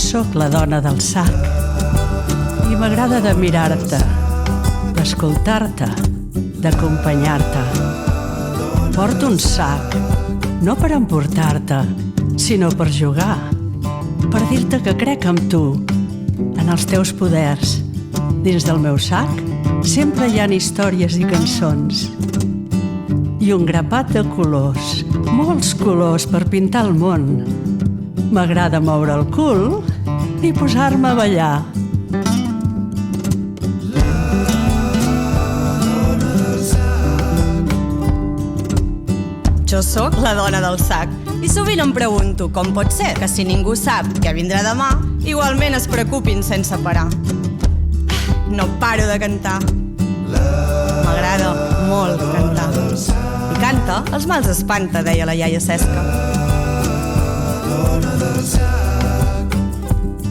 sóc la dona del sac i m'agrada de mirar-te, d'escoltar-te, d'acompanyar-te. Porto un sac, no per emportar-te, sinó per jugar, per dir-te que crec en tu, en els teus poders. Dins del meu sac sempre hi ha històries i cançons. I un grapat de colors, molts colors per pintar el món. M'agrada moure el cul i posar-me a ballar. Jo sóc la dona del sac i sovint em pregunto com pot ser que si ningú sap què vindrà demà, igualment es preocupin sense parar. No paro de cantar. M'agrada molt cantar. I canta, els mals espanta, deia la iaia Cesca.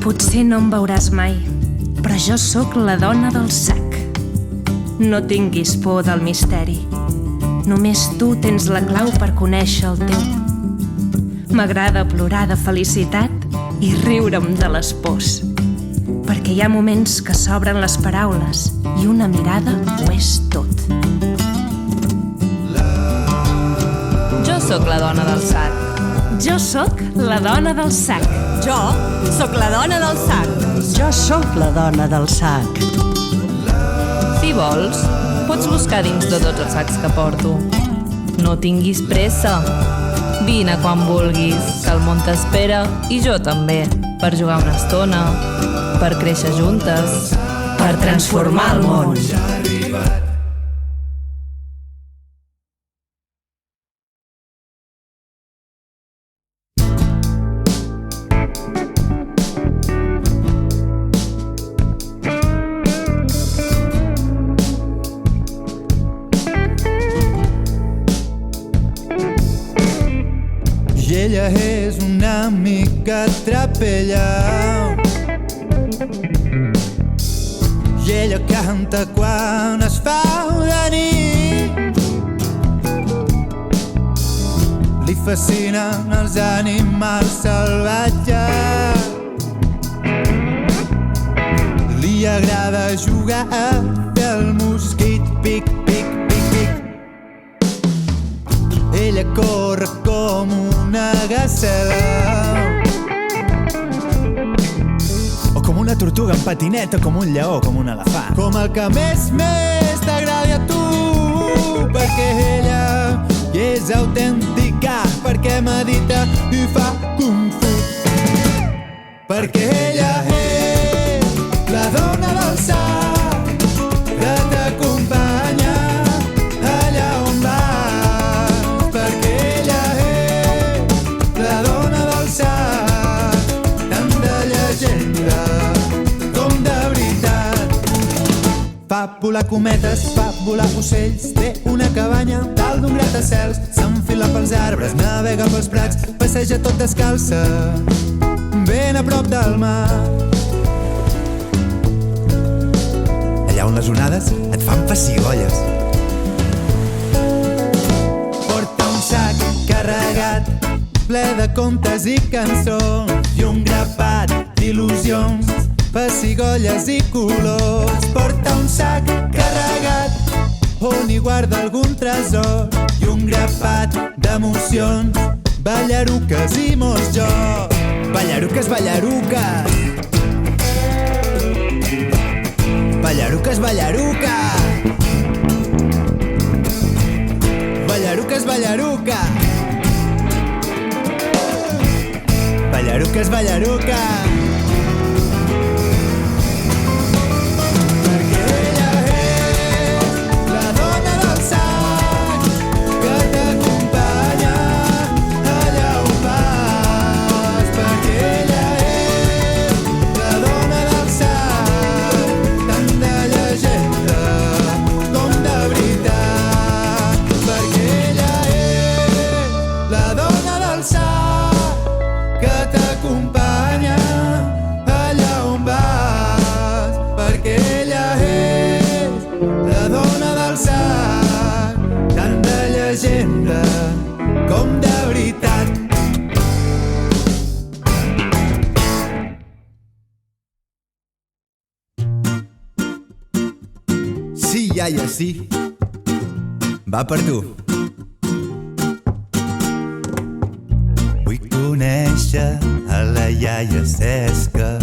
Potser no em veuràs mai, però jo sóc la dona del sac. No tinguis por del misteri. Només tu tens la clau per conèixer el teu. M'agrada plorar de felicitat i riure'm de les pors, perquè hi ha moments que s'obren les paraules i una mirada ho és tot. Jo sóc la dona del sac. Jo sóc la dona del sac. Jo sóc la dona del sac. Jo sóc la dona del sac. Si vols, pots buscar dins de tots els sacs que porto. No tinguis pressa. Vine quan vulguis, que el món t'espera i jo també, per jugar una estona, per créixer juntes, per transformar el món. I ella és una mica trapella i ella canta quan es fa de nit. Li fascinen els animals salvatges, li agrada jugar a fer el mosquit, pic, pic, pic, pic. Ella corre com una gacela o com una tortuga en patineta, com un lleó, com un elefant, com el que més t'agradi a tu, perquè ella és autèntica, perquè medita i fa kung fu, perquè ella és la dona del sac que t'acompanya allà on vas, perquè ella és la dona del sac, tant de llegenda com de veritat. Fa volar cometes, fa volar ocells, té una cabanya dalt d'un gratacels, s'enfila pels arbres, navega pels prats, passeja tot descalça, ben a prop del mar. Allà on les onades et fan pessigolles. Porta un sac carregat, ple de contes i cançons, i un grapat d'il·lusions, pessigolles i colors. Porta un sac carregat, on hi guarda algun tresor, i un grapat d'emocions, ballaruques i molts jocs. Ballaruques, ballaruques, ballaruques, ballaruques, ballaruques, ballaruques, ballaruques, ballaruques. Perquè ella és la dona del sac que t'acompanya allà on vas, perquè ella és la dona del sac, tant de llegenda com de veritat, perquè ella és la dona del sac que t'acompanya iaia, sí. Va per tu. Vull conèixer a la iaia Cesca.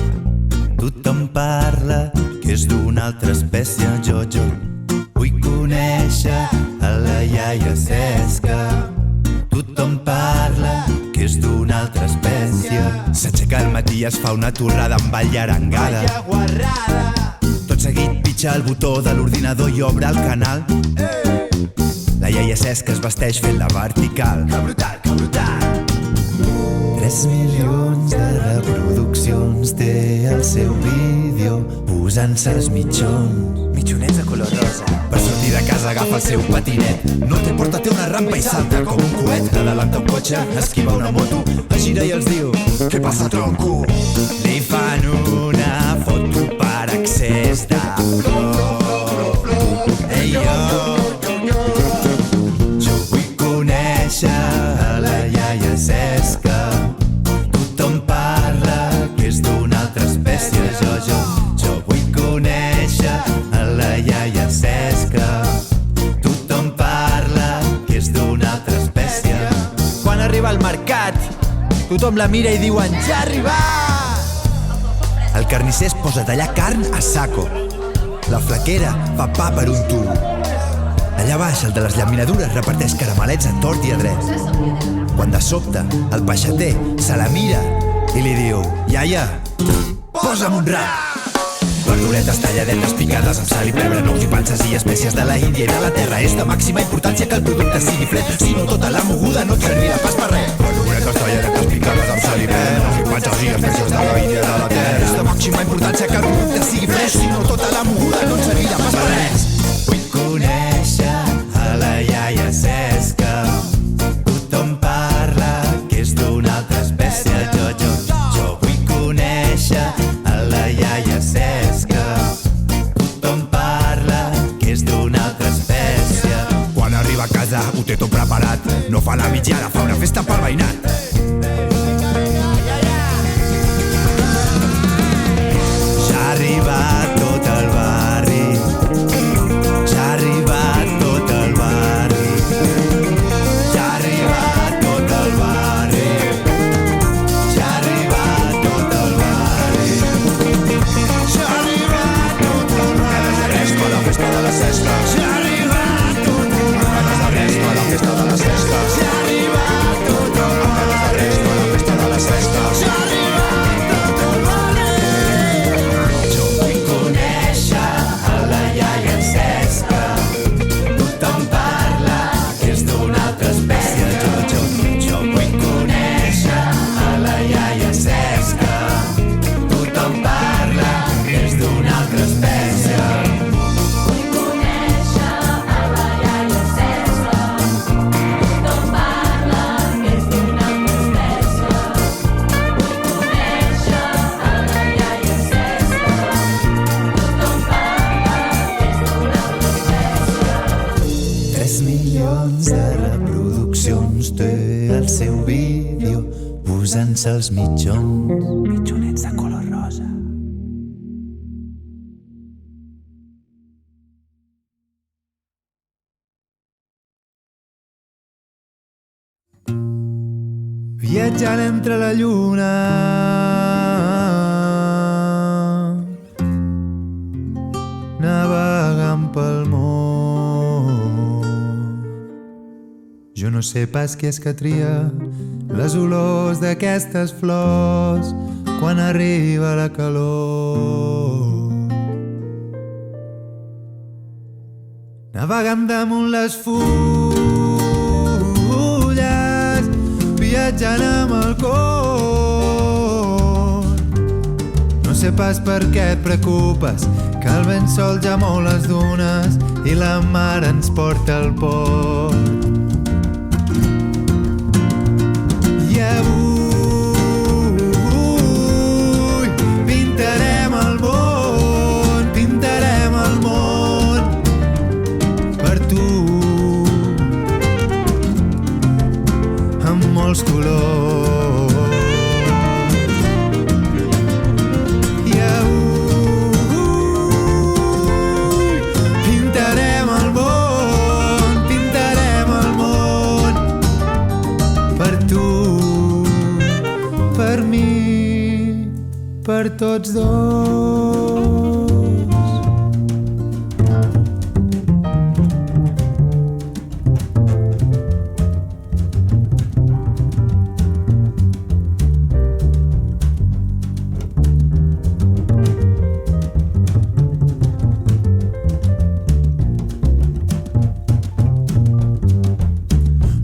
Tothom parla que és d'una altra espècie, jo. Vull conèixer a la iaia Cesca. Tothom parla que és d'una altra espècie. S'aixeca al matí i es fa una torrada amb ball i arengada. Tot seguit pitja el botó de l'ordinador i obre el canal. La iaia Cesca es vesteix fent la vertical. Que brutal, que brutal! 3 milions de reproduccions té el seu vídeo posant-se els mitjons. Mitjonets de color rosa. Per sortir de casa agafa el seu patinet. No té porta, té una rampa i salta com un coet. Adalanta un cotxe, esquiva una moto, es gira i els diu: què passa, tronco? Li fan una foto per excés de flor. Ei, jo vull conèixer a la iaia Cesca. Tothom parla que és d'una altra espècie, jo vull conèixer a la iaia Cesca. Tothom parla que és d'una altra espècie. Quan arriba al mercat, tothom la mira i diuen: ja ha arribat! El carnisser es posa a tallar carn a saco. La flaquera fa pa per un tubo. Allà baix, el de les llaminadures reparteix caramelets a tort i a dret. Quan de sobte el peixater se la mira i li diu: iaia, posa'm un rap! Verduretes talladetes picades amb sal i pebre, nous i panses i espècies de la Índia i de la terra. És de màxima importància que el producte sigui fred, si no tota la moguda no et servirà pas per res. Verduretes talladetes picades amb sal i pebre, nous i panses i espècies de la Índia i de la terra. És de màxima importància que el producte sigui fred, si no tota la moguda no et servirà pas per res. Vull conèixer a la iaia Cesca. Tothom parla que és d'una altra espècie, jo vull conèixer a la iaia Cesca. Tothom parla que és d'una altra espècie. Quan arriba a casa ho té tot preparat, no fa la mitjana, fa una festa pel veïnat. Ja ha arribat tot el barri, ja ha arribat tot el barri, ja ha arribat tot el barri, ja ha arribat tot el barri, ja ha arribat tot el barri. La festa de la Cesca, ja ha arribat tot el barri. La festa de la Cesca, ja ha arribat tot el barri. La festa de la Cesca, ja ha arribat tot el barri. Jo vull conèixer a la iaia Cesca. Tothom parla que és d'una altra espècie, jo vull conèixer a la iaia Cesca. Tothom parla que és d'una altra espècie. El seu vídeo posant-se els mitjons. Mitjonets de color rosa. Viatjant entre la lluna, navegant pel món. Jo no sé pas qui és que tria les olors d'aquestes flors quan arriba la calor. Navegant damunt les fulles, viatjant amb el cor. No sé pas per què et preocupes, que el vent sol ja mou les dunes i la mar ens porta al port. I avui pintarem el món per tu, amb molts colors. I avui pintarem tots dos.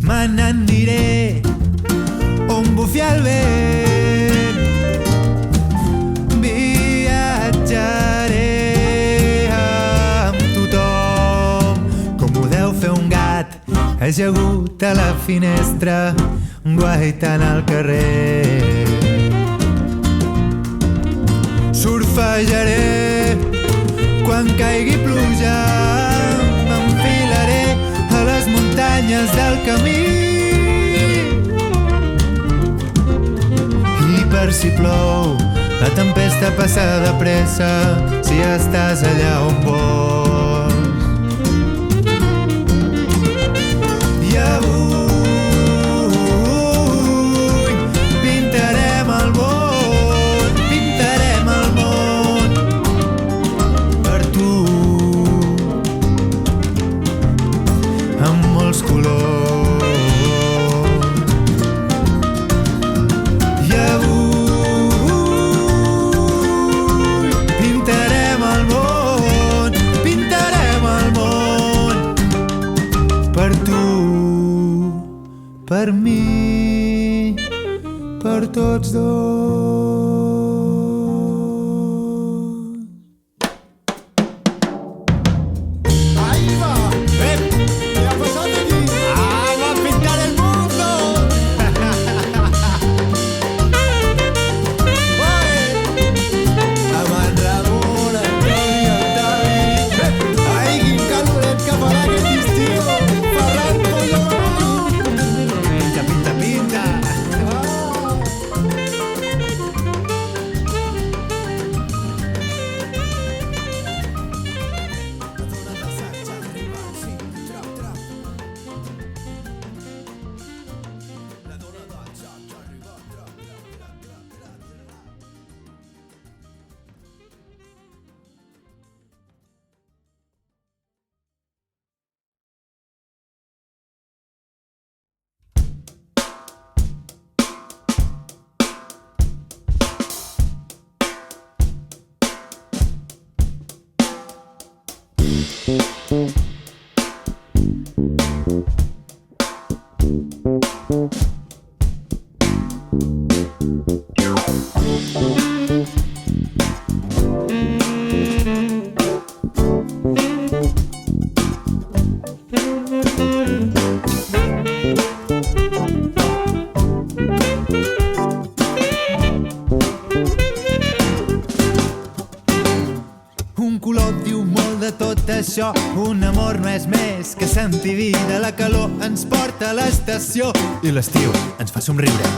Me n'aniré on bufi el vent, viatjaré amb tothom com ho deu fer un gat ajagut a la finestra guaitant al carrer. Surfejaré quan caigui pluja, m'enfilaré a les muntanyes del camí. I per si plou, la tempesta passa de pressa si estàs allà on vols. I avui pintarem el món per tu, amb molts colors. I avui pintarem el món per tu, per mi, per tots dos. Ahí va. ¿Qué ha pasado aquí? ¡Ah, va a pintar el mundo! Amant Ramon, Antoni, Octavi. Ai, quin caloret que farà aquest estiu! Ferran Collón! Pinta, pinta, pinta! Un color diu molt de tot això. Un amor no és més que sentir vida. La calor ens porta a l'estació i l'estiu ens fa somriure,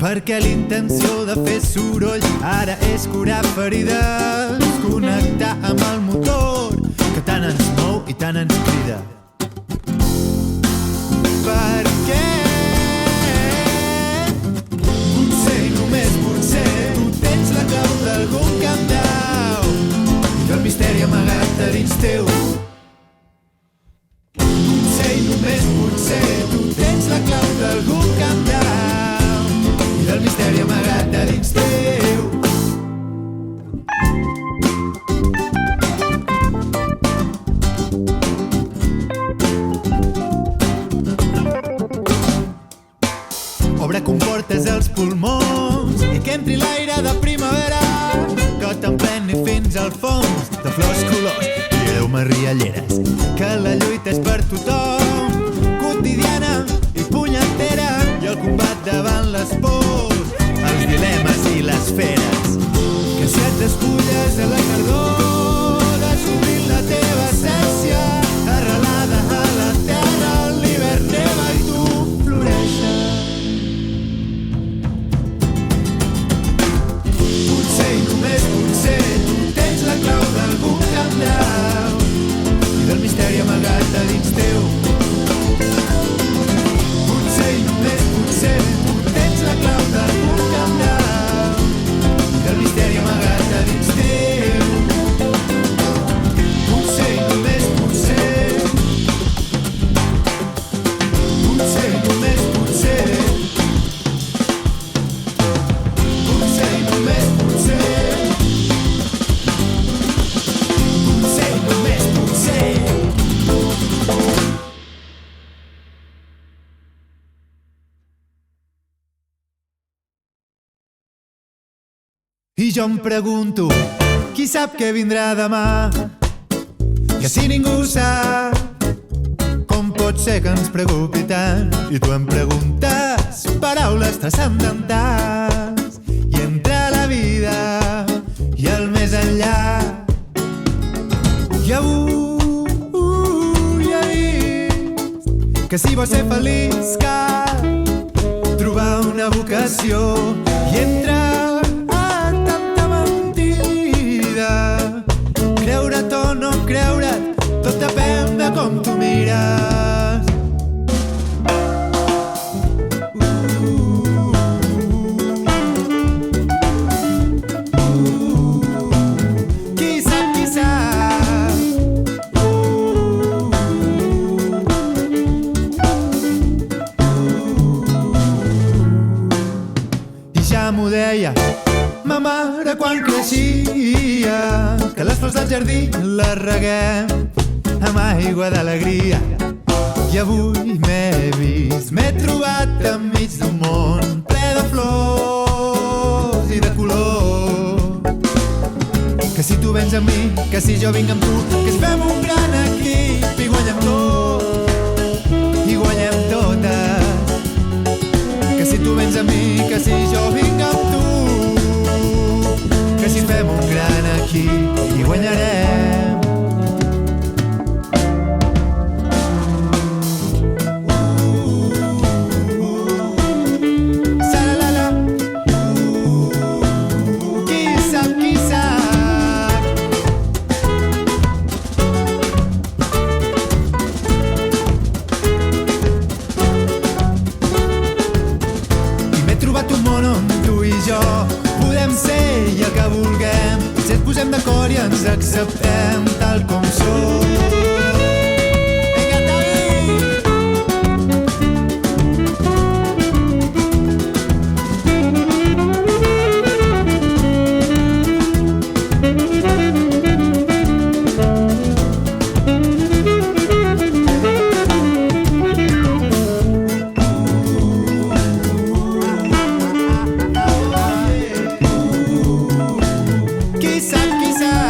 perquè l'intenció de fer soroll ara és curar ferides, connectar amb el motor que tant ens mou i tant ens crida. Perquè potser, només potser, tu tens la clau d'algun camp d'au i del misteri amagat a dins teu. Potser, només potser, tu tens la clau d'algun camp d'au i del misteri amagat a dins teu. Obre comportes els pulmons i que entri l'aire de primavera, que t'empleni fins al fons de flors colors. Crideu-me rialleres, que la lluita és per tothom, quotidiana i punyetera, i el combat davant les pors, els dilemes i les feres. Que si et despulles a la tardor, descobrint la teva essència, arrelada a la terra, l'hivern neva i tu floreixes. Potser, només potser, tu tens la clau d'algun camp d'au i del misteri amagat a dins teu. Potser, només potser, tu tens la clau d'algun camp d'au i del misteri amagat jo em pregunto, qui sap què vindrà demà? Que si ningú sap, com pot ser que ens preocupi tant? I tu em preguntes paraules transcendentals, i entre la vida i el més enllà i avui he vist que si vols ser feliç cal trobar una vocació, i entre tanta mentida, creure't o no creure't, tot depèn de com tu mires. Qui sap, qui sap. I ja m'ho deia ma mare quan creixia, que les flors del jardí les reguem amb aigua d'alegria. I avui m'he vist, m'he trobat enmig d'un món ple de flors i de color. Que si tu vens amb mi, que si jo vinc amb tu, que es fem un gran equip i guanyem tot, i guanyem totes. Que si tu vens amb mi, que si jo vinc amb tu, que si fem un gran equip i guanyarem. Sa-la-la-la. Qui sap, qui sap. I m'he trobat un món on tu i jo podem ser i el que vulguem, si ens posem d'acord i ens acceptem tal com som. Vinga, Tavi! Qui sap, qui sap.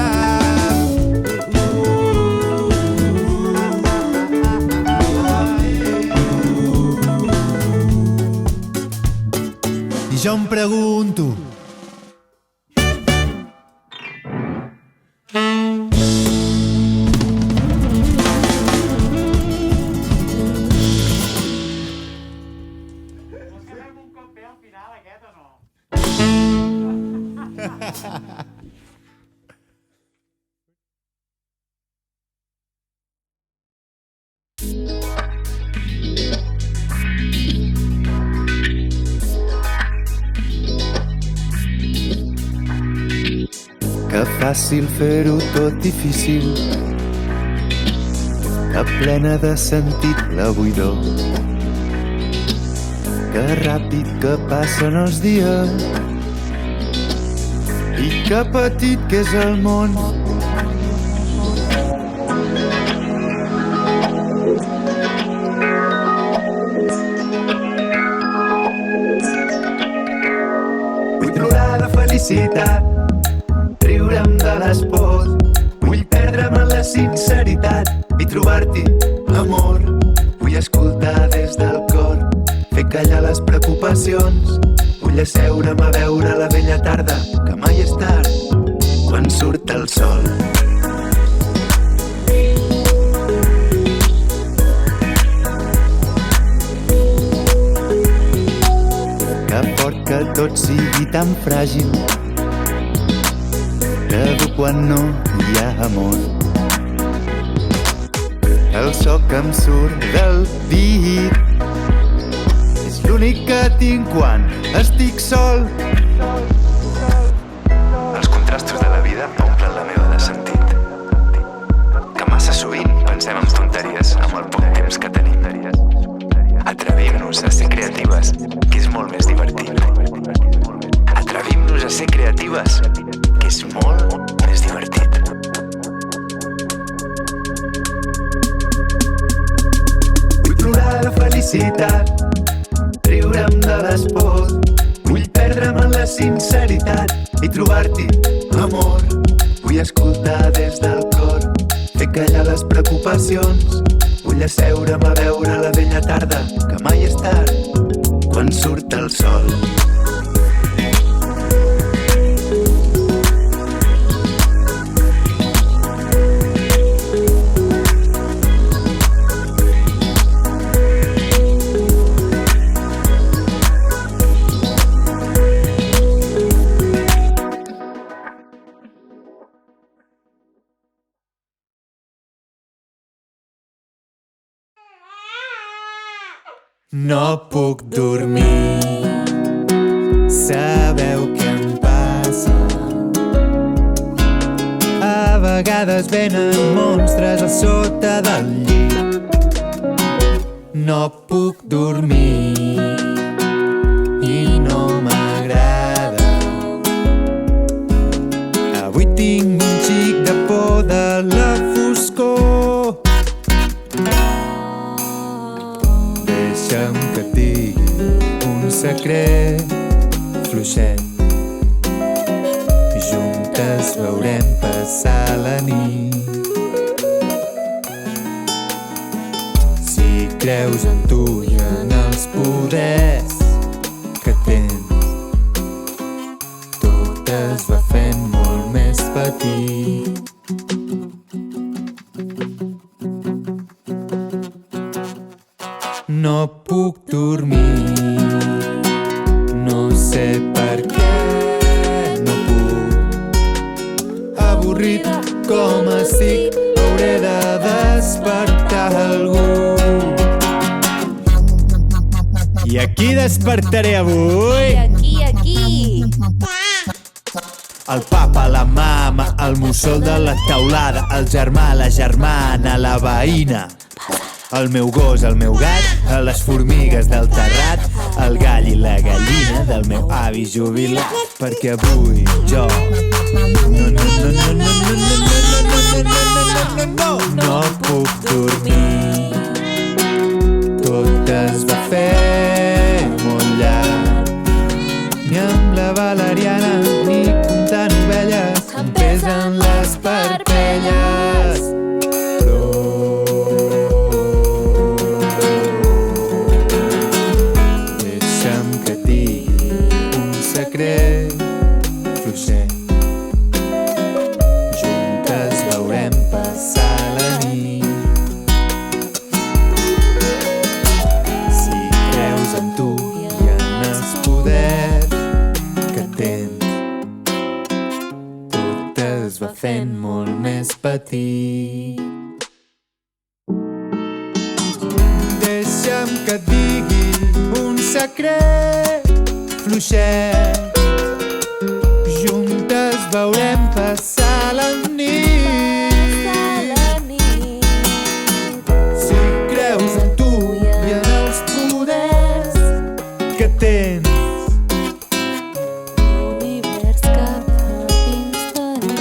I jo em pregunto, que fàcil fer-ho tot difícil, que plena de sentit la buidor, que ràpid que passen els dies i que petit que és el món. Vull plorar de felicitat, riure'm de les pors, vull perdre'm en la sinceritat i trobar-t'hi amor. Vull escoltar des del cor, fer callar les preocupacions, vull asseure'm a veure la vella tarda, que mai és tard quan surt el sol. Que fort que tot sigui tan fràgil, que dur quan no hi ha amor. El so que em surt del pit és l'únic que tinc quan estic sol. Els contrastos de la vida omplen la meva de sentit. Que massa sovint pensem en tonteries amb el poc temps que tenim. Atrevim-nos a ser creatives, que és molt més divertit. Atrevim-nos a ser creatives, que és molt més divertit. Vull plorar de felicitat, riure'm de les pors, vull perdre'm en la sinceritat i trobar compartir amor. Vull escoltar des del cor, fer callar les preocupacions. Vull asseure'm a veure la vella tarda, que mai és tard, quan surt el sol. No puc dormir, sabeu què em passa? A vegades venen monstres a sota del llit. No puc dormir i no m'agrada. Avui tinc un xic de por de la foscor. Deixa'm que et digui un secret fluixet. Juntes veurem passar la nit. Si creus en tu i en els poders que tens, tot es va fent molt més petit. No puc dormir, no sé per què no puc. Avorrit com estic, hauré de despertar algú. I a qui despertaré avui? Aquí. El papa, la mama, el mussol de la teulada, el germà, la germana, la veïna, el meu gos, el meu gat, les formigues del terrat, el gall i la gallina del meu avi jubilat. Perquè avui jo no puc dormir. Tot es va fer molt llarg, ni amb la valeriana ni comptant ovelles em pesen les parpelles. Fluixet. Juntes veurem passar la nit. Si creus en tu i en els poders que tens, tot es va fent molt més petit. Deixa'm que et digui un secret fluixet. Juntes veurem passar la nit. Si creus en tu i en els poders que tens, L'univers cap a dins de mi.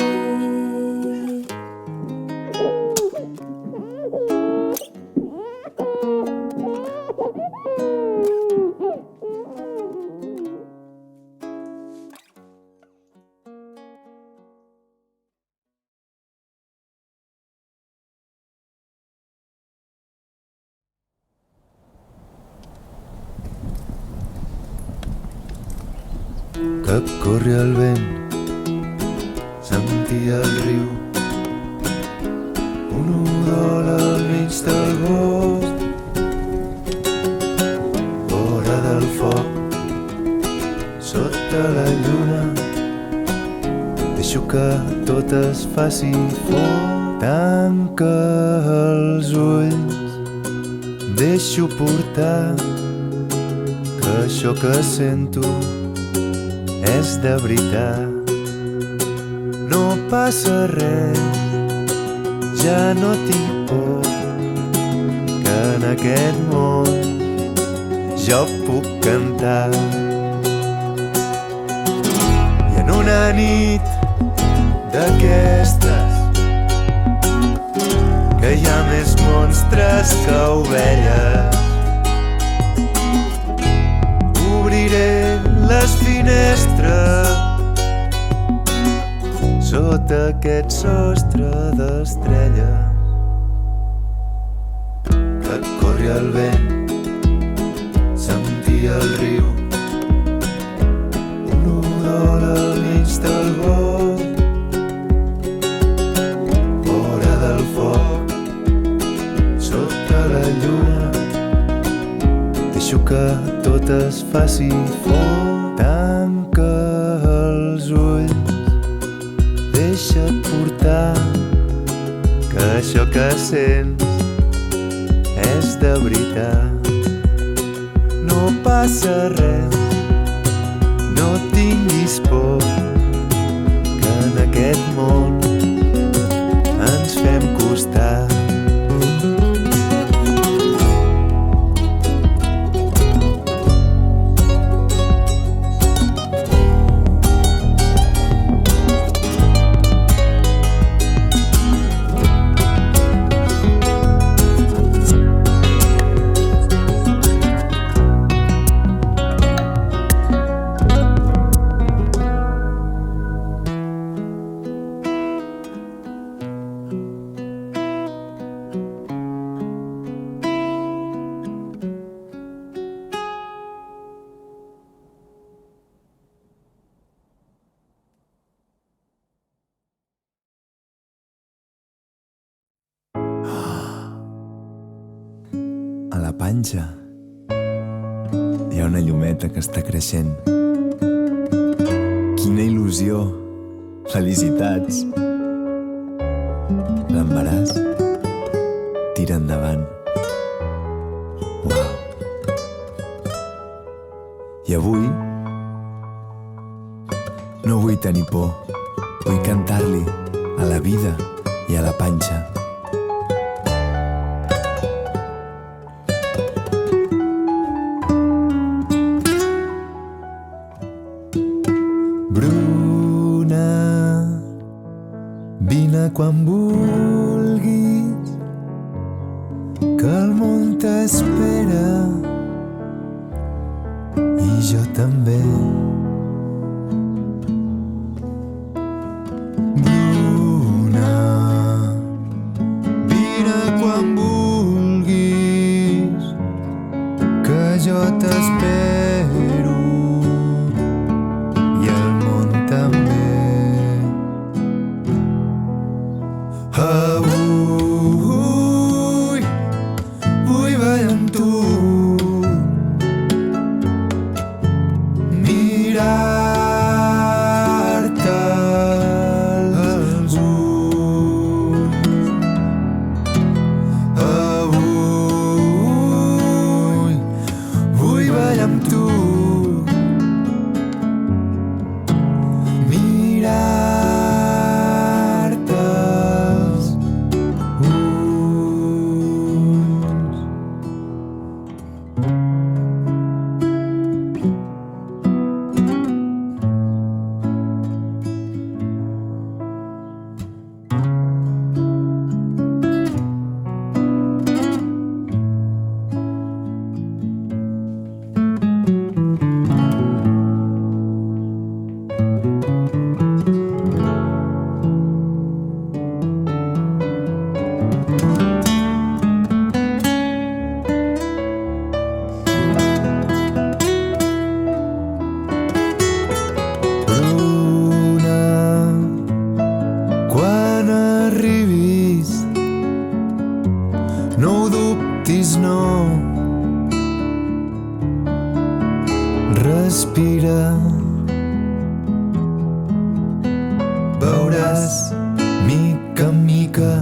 Que corre el vent, sentia el riu, un udol al mig del bosc, vora del foc, sota la lluna. Deixo que tot es faci foc. Tanca els ulls, deixo portar, que això que sento és de veritat. No passa res, ja no tinc por, que en aquest món jo puc cantar. I en una nit d'aquestes que hi ha més monstres que ovelles, obriré les finestres sota aquest sostre d'estrelles que corre el vent, sentir el riu, un udol al mig del bosc, fora del foc, sota la lluna. Deixo que tot es faci foc. Tanca els ulls, deixa't portar, que això que sents és de veritat. No passa res, no tinguis por, que en aquest món ens fem costat. A la panxa hi ha una llumeta que està creixent. Quina il·lusió! Felicitats! L'embaràs tira endavant. Uau! I avui no vull tenir por, vull cantar-li a la vida i a la panxa. Vine quan vulguis, que el món t'espera i jo també. Bruna, vine quan vulguis, que jo t'espero i el món també. Avui vull ballar amb tu, mirar-te als ulls. Avui vull ballar amb tu, no ho dubtis, no. Respira, veuràs mica en mica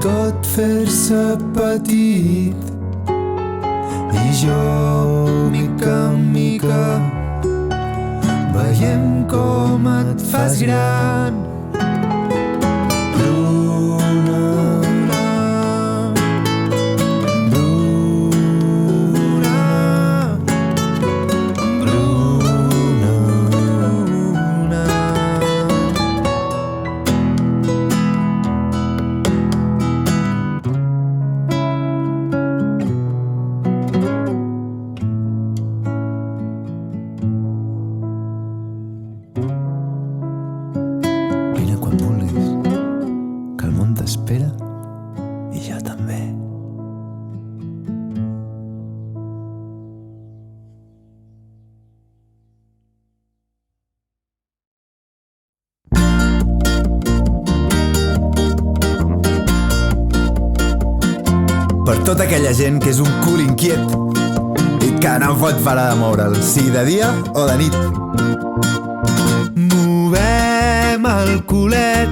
tot fer-se petit i jo mica en mica veiem com et fas gran. per tota aquella gent que és un cul inquiet i que no pot parar de moure'l, sigui de dia o de nit. Movem el culet,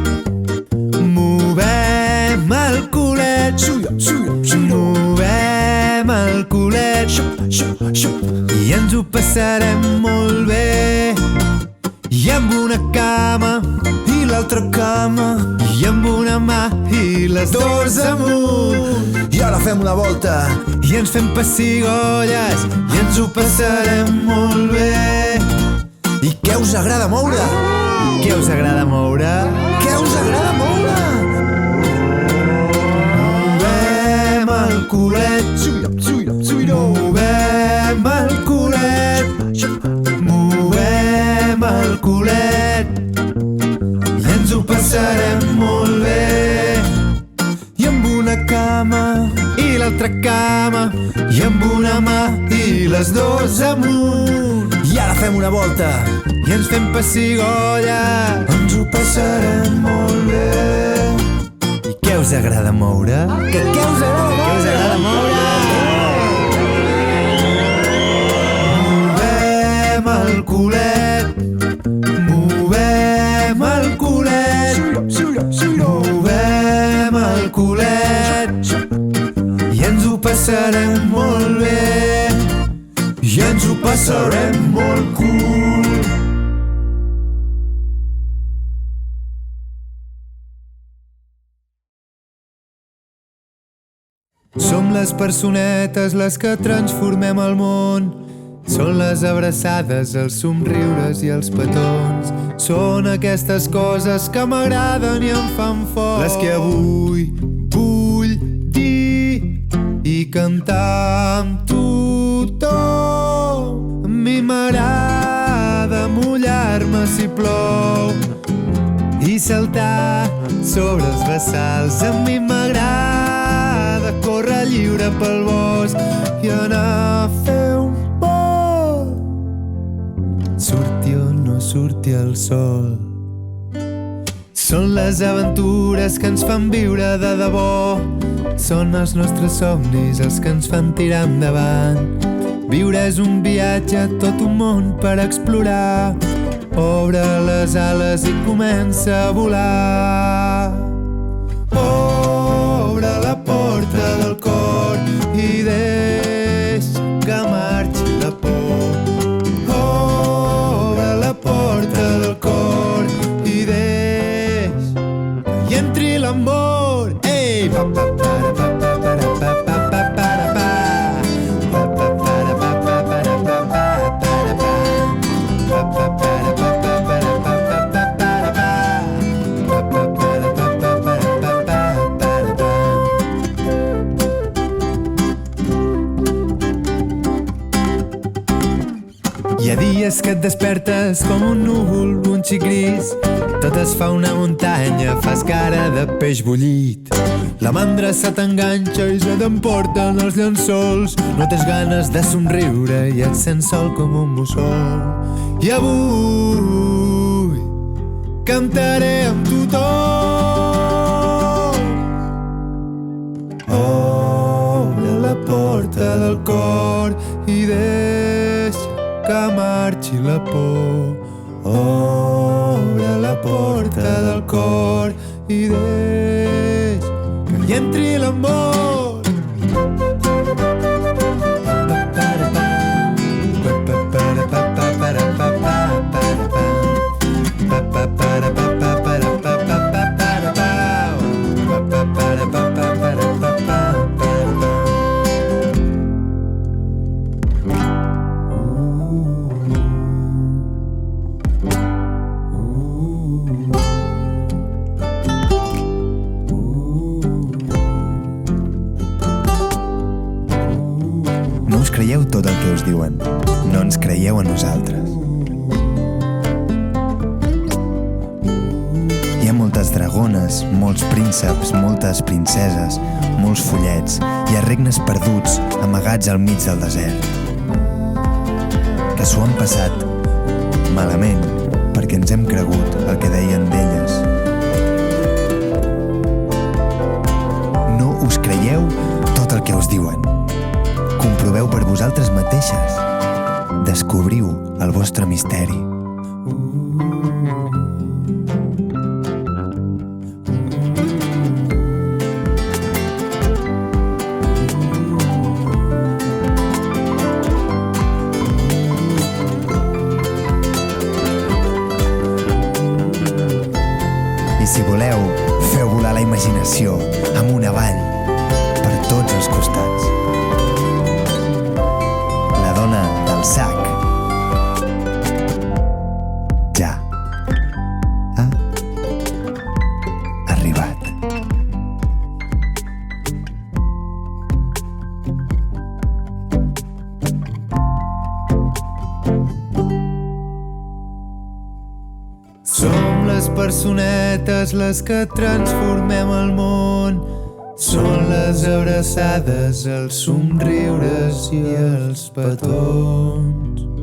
movem el culet, movem el culet, i ens ho passarem molt bé. I amb una cama i l'altra cama, i amb una mà i les dues amunt. I ara fem una volta i ens fem pessigolles i ens ho passarem molt bé. I què us agrada moure? Què us agrada moure? Què us agrada moure? Movem el culet, movem el culet, movem el culet, i ens ho passarem molt bé. I amb una cama i l'altra cama, i amb una mà i les dues amunt. I ara fem una volta i ens fem pessigolles, ens ho passarem molt bé. I què us agrada moure? Què us agrada moure? Què us agrada moure? Movem el culet, movem el culet, movem el culet, i ens ho passarem molt bé. I ens ho passarem molt cool. Som les personetes les que transformem el món. Són les abraçades, els somriures i els petons. Són aquestes coses que m'agraden i em fan fort, les que avui vull dir i cantar amb tothom. A mi m'agrada mullar-me si plou i saltar sobre els bassals. A mi m'agrada córrer lliure pel bosc i anar a fer un vol, surti o no surti el sol. Són les aventures que ens fan viure de debò, són els nostres somnis els que ens fan tirar endavant. Viure és un viatge, tot un món per explorar. Obre les ales i comença a volar. Obre la porta del cor i deixa que marxi la por. Obre la porta del cor i deixa que hi entri l'amor. Ei! Pa, pa, para, pa, pa, para, pa, pa, pa, para, pa. Pa, pa, para, pa, pa, para, pa, pa, para, pa. Pa, pa, para, pa, pa, para, pa, pa, pa, para, pa. Pa, pa, para, pa, pa, para, pa, pa, para, pa. Hi ha dies que et despertes com un núvol, un xic gris. Tot es fa una muntanya, fas cara de peix bullit. La mandra se t'enganxa i se t'emporten els llençols. No tens ganes de somriure i et sents sol com un mussol. I avui cantaré amb tothom. Obre la porta del cor i deixa que marxi la por. Obre la porta del cor i deixa que hi entri l'amor. No us creieu tot el que us diuen. No ens creieu a nosaltres. Hi ha moltes dragones, molts prínceps, moltes princeses, molts follets. Hi ha regnes perduts, amagats al mig del desert, que s'ho han passat malament perquè ens hem cregut el que deien d'elles. No us creieu tot el què us diuen. Comproveu per vosaltres mateixes. Descobriu el vostre misteri. I si voleu, feu volar la imaginació amunt avall per tots els costats. La dona del sac ja ha arribat. Som les personetes les que transformem el món. Són les abraçades, els somriures i els petons.